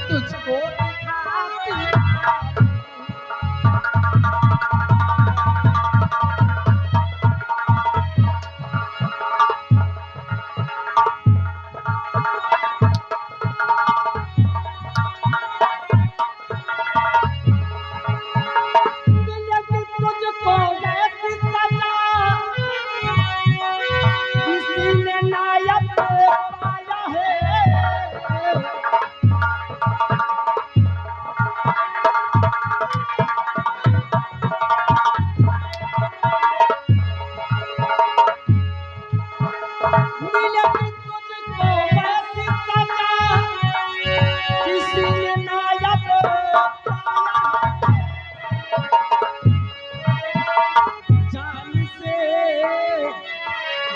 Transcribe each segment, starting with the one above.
तुझको दिखाती तुझको ऐसी सजा किसी ने नायब पाया है। मिले तुझको ऐसी सजा किसी ने नायब पाया है।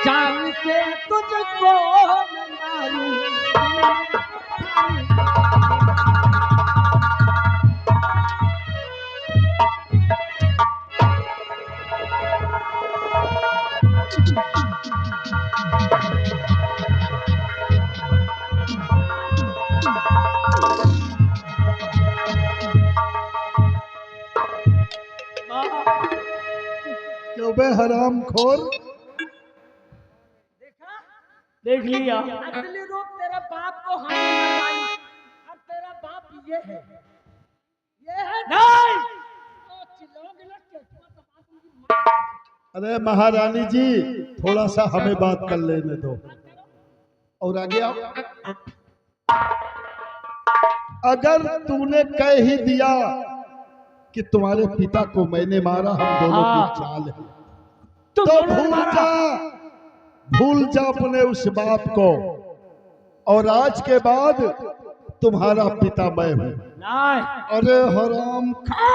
जान से तुझको मैं मारूं। क्यों बे हराम खोर? देखा? देख लिया। असली रूप तेरे बाप को हमने मरवाई और तेरा बाप ये है नहीं तो चिल्लाओगे ना क्या? तुम्हारा बाप उनकी माँ। अरे महारानी जी, थोड़ा सा हमें बात कर लेने दो और आगे आओ। अगर तूने कह ही दिया कि तुम्हारे पिता को मैंने मारा, हम दोनों की चाल है, तुम तो दोनों ने मारा। भूल जा अपने उस बाप को, और आज के बाद तुम्हारा पिता मैं हूं। नहीं अरे हराम खा।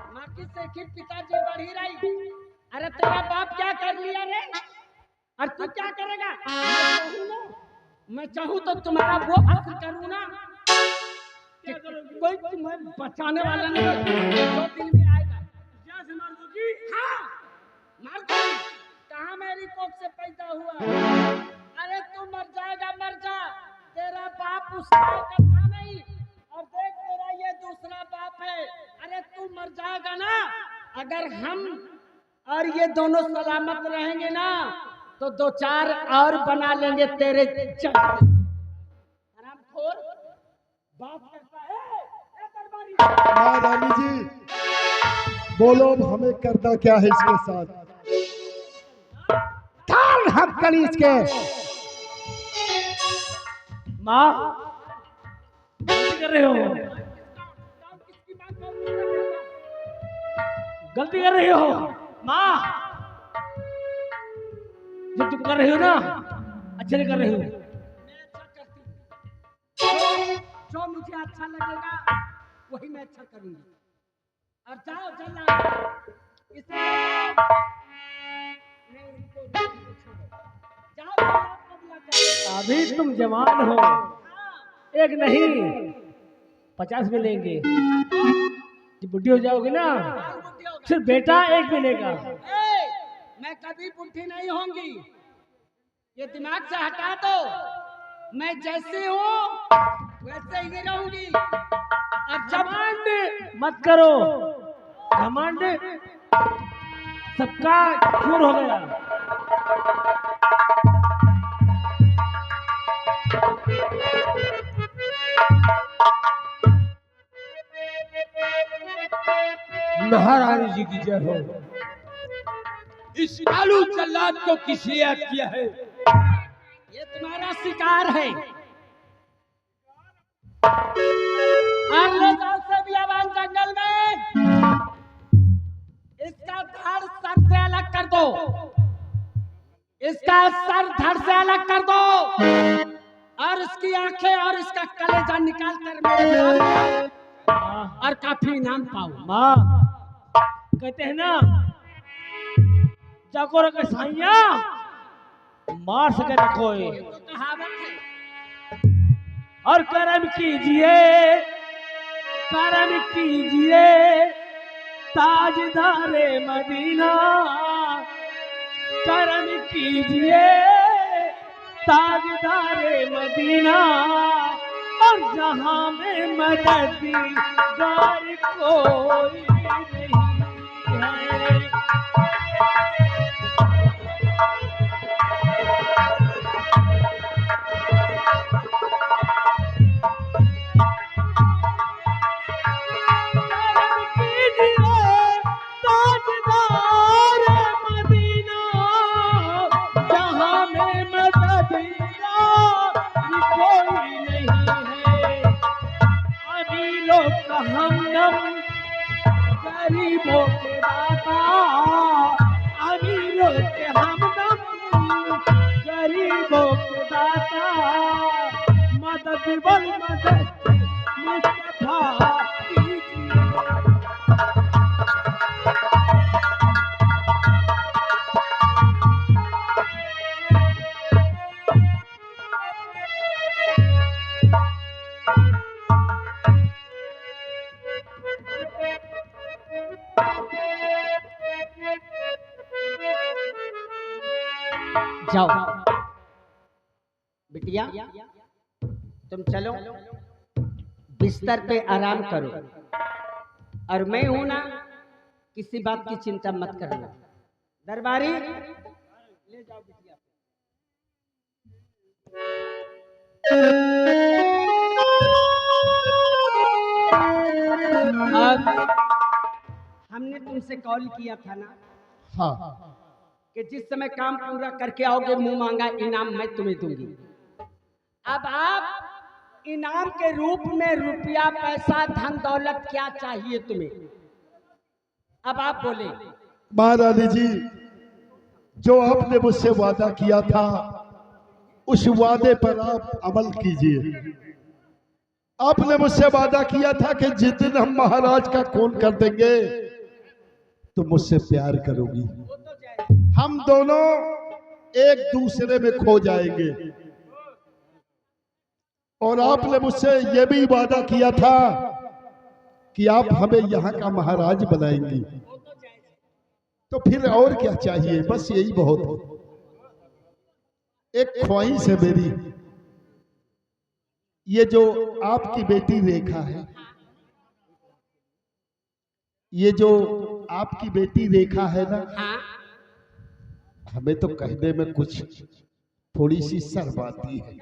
माँ की सेखिर पिताजी बढ़ी रही। अरे तेरा बाप क्या कर लिया रे? और तू क्या करेगा? मैं चाहूँ तो तुम्हारा वो हक करूँ ना कि कोई तुम्हें बचाने वाला नहीं है। दो दिन में आएगा। हाँ, मार दूंगी। कहाँ मेरी कोख से पैदा हुआ? अरे तू मर जाएगा, मर जा। तेरा बाप उस गाय का था नहीं, और देख तेरा ये दूसरा बाप है। अरे तू मर जाएगा ना। अगर हम और ये दोनों सलामत रहेंगे ना तो दो चार और बना लेंगे तेरे चक्कर। हरामखोर बात करता है। ए दरबारी, महारानी जी, बोलो अब हमें करना क्या है इसके साथ? थाल हाथ करी इसके। माँ गलती कर रहे हो, किसकी बात कर रही है? गलती कर रही हो माँ। जो तुम कर रही हो ना अच्छे नहीं कर रही हो। मैं अच्छा करती हूँ। जो मुझे अच्छा लगेगा वही मैं अच्छा करूंगी। और जाओ जल्ला इसे नहीं, इनको छोड़ो। जाओ जल्ला बदला करो। अभी तुम जवान हो, एक नहीं 50 मिलेंगे। जब बुढ़ी हो जाओगे ना सिर्फ बेटा एक मिलेगा। ए, मैं कभी बुढ़ी नहीं होंगी, ये दिमाग से हटा दो। मैं जैसी हूँ वैसे ही रहूंगी। और जब घमंड मत करो, घमंड सबका चूर हो गया। महारानी जी की जय हो। इस कालू जल्लाद को किसने याद किया है? ये तुम्हारा शिकार है। और ले जाओ से बियाबान जंगल में। सर धड़ से अलग कर दो और इसकी आंखें और इसका कलेजा निकाल कर मेरे नाम पाओ और काफी इनाम पाओ। माँ कहते हैं ना, जाको के साइया मार सके न कोई, तो कहावत है। और करम कीजिए ताजदारे मदीना, करम कीजिए ताजदारे मदीना, और जहां में मददगार कोई नहीं है। गरीबों के दाता, अमीरों के हमदम, गरीबों के दाता, मदद बल मदद मुस्तफा कीजिए। जाओ बिटिया, तुम चलो बिस्तर पे आराम करो, और मैं हूं ना, किसी बात की चिंता मत करना। दरबारी ले जाओ बिटिया। अब हमने तुमसे कॉल किया था ना हाँ, कि जिस समय काम पूरा करके आओगे मुंह मांगा इनाम मैं तुम्हें दूंगी। अब आप इनाम के रूप में रुपया, पैसा, धन दौलत क्या चाहिए तुम्हें? अब आप बोले। महारानी जी, जो आपने मुझसे वादा किया था उस वादे पर आप अमल कीजिए। आपने मुझसे वादा किया था कि जिस दिन हम महाराज का खून कर देंगे तो मुझसे प्यार करोगी, हम दोनों एक दूसरे में खो जाएंगे। और आपने मुझसे यह भी वादा किया था कि आप हमें यहाँ का महाराज बनाएंगी। तो फिर और क्या चाहिए, बस यही बहुत है। एक ख्वाहिश है मेरी, ये जो आपकी बेटी रेखा है, ये जो आपकी बेटी रेखा है ना, हाँ, हमें तो कहने में कुछ थोड़ी सी शर्म आती है,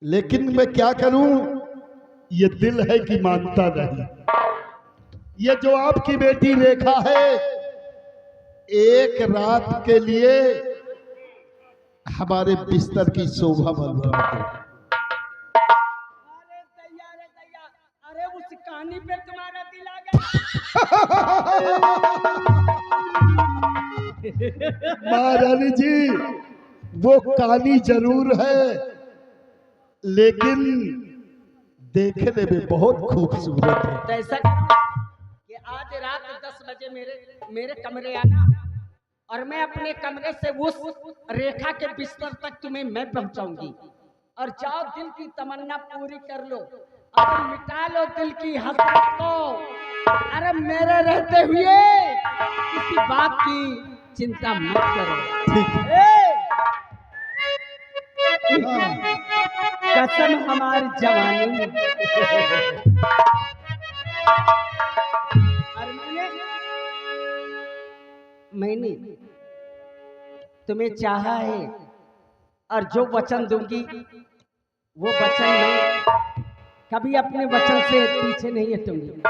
लेकिन मैं क्या करूं, ये दिल है कि मानता नहीं। ये जो आपकी बेटी रेखा है, एक रात के लिए हमारे बिस्तर की शोभा बनवा दो। अरे तैयार है तैयार। अरे उस कहानी पे तुम्हारा दिल आ गया। महारानी जी, वो कहानी जरूर है, लेकिन देखने में बहुत खूबसूरत है। तो ऐसा करो कि आज रात 10 बजे मेरे कमरे आना, और मैं अपने कमरे से उस रेखा के बिस्तर तक तुम्हें मैं पहुंचाऊंगी। और जाओ दिल की तमन्ना पूरी कर लो, और मिटा लो दिल की हसरत को। अरे मेरे रहते हुए किसी बात की चिंता मत करो। ठीक है। कसम हमारी जवानी। और मैंने तुम्हें चाहा है, और जो वचन दूंगी वो वचन मैं कभी अपने वचन से पीछे नहीं हटूंगी।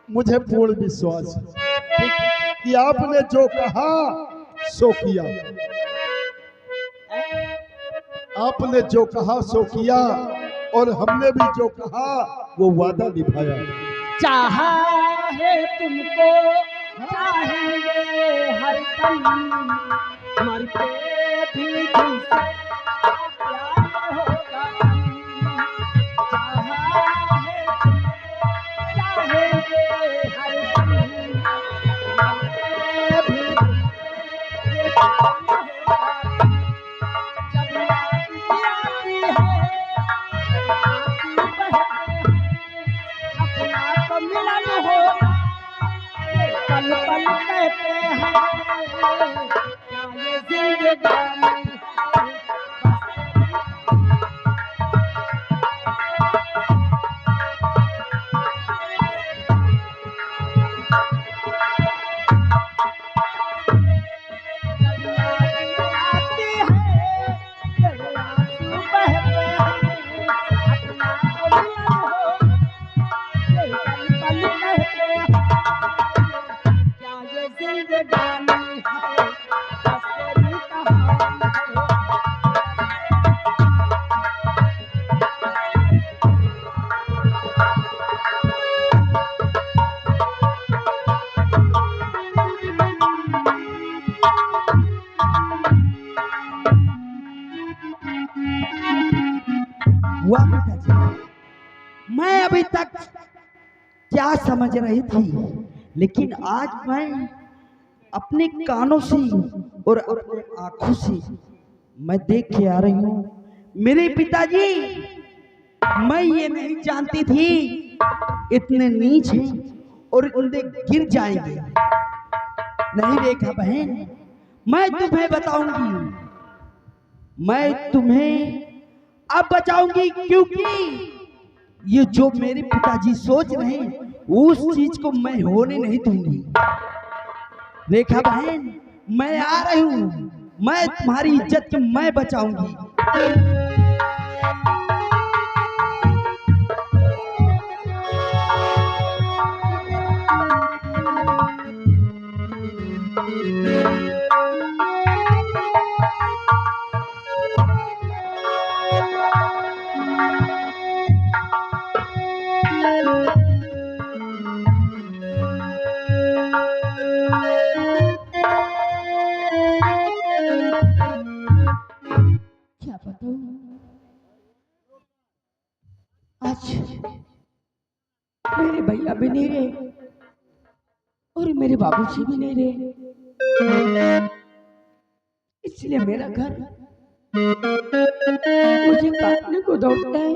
मुझे पूर्ण विश्वास है कि आपने जो कहा सो किया, आपने जो कहा सो किया, और हमने भी जो कहा वो वादा निभाया। चाहा है तुमको चाहेंगे हर दम, हमारी भी तुमसे प्यार होगा। चाहा है चाहेंगे हर दम, मैं भी तुमसे प्यार होगा। जब याद आती है आंसू बहते हैं, अपना तो मिलन होगा ये पल पल कहते हैं। क्या ये जिंदगानी है जब याद आती है तेरे आंसू बहते हैं, अपना तो मिलन होगा ये पल पल कहते हैं। क्या ये जिंदगानी है बस तेरी कहानी है। हुआ पिताजी, मैं अभी तक क्या समझ रही थी, लेकिन आज मैं अपने कानों से और अपने आंखों से मैं देख के आ रही हूँ। मेरे पिताजी, मैं ये नहीं जानती थी इतने नीच हैं और इतने गिर जाएंगे। नहीं रेखा बहन, मैं तुम्हें बताऊंगी, मैं तुम्हें अब बचाऊंगी, क्योंकि ये जो मेरे पिताजी सोच रहे हैं उस चीज को मैं होने नहीं दूंगी। रेखा बहन, मैं आ रही हूं, मैं तुम्हारी इज्जत की मैं बचाऊंगी। क्या बताऊं, आज मेरे भैया भी नहीं रहे और मेरे बाबूजी भी नहीं रहे, इसलिए मेरा घर मुझे काटने को दौड़ता है।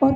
और